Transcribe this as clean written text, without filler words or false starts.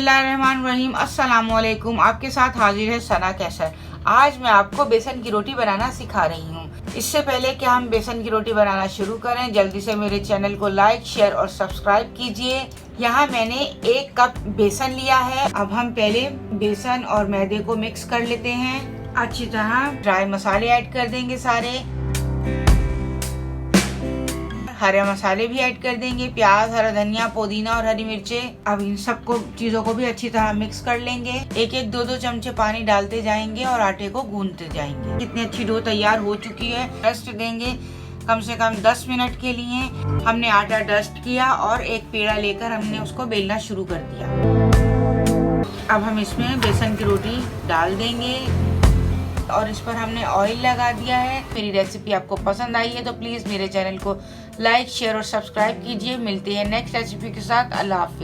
बिस्मिल्लाहिर्रहमानिर्रहीम। अस्सलामुअलैकुम। आपके साथ हाजिर है सना कैसर। आज मैं आपको बेसन की रोटी बनाना सिखा रही हूँ। इससे पहले कि हम बेसन की रोटी बनाना शुरू करें, जल्दी से मेरे चैनल को लाइक, शेयर और सब्सक्राइब कीजिए। यहाँ मैंने 1 कप बेसन लिया है। अब हम पहले बेसन और मैदे को मिक्स कर लेते हैं। अच्छी तरह ड्राई मसाले ऐड कर देंगे सारे। हरे मसाले भी ऐड कर देंगे, प्याज, हरा धनिया, पुदीना और हरी मिर्चें। अब इन सबको चीजों को भी अच्छी तरह मिक्स कर लेंगे। 1-1, 2-2 चमचे पानी डालते जाएंगे और आटे को गूंथते जाएंगे। कितनी अच्छी डो तैयार हो चुकी है। रेस्ट देंगे कम से कम 10 मिनट के लिए। हमने आटा डस्ट किया और एक पेड़ा लेकर हमने उसको बेलना शुरू कर दिया। अब हम इसमें बेसन की रोटी डाल देंगे और इस पर हमने ऑयल लगा दिया है। मेरी रेसिपी आपको पसंद आई है तो प्लीज मेरे चैनल को लाइक, शेयर और सब्सक्राइब कीजिए। मिलते हैं नेक्स्ट रेसिपी के साथ। अल्लाह हाफिज।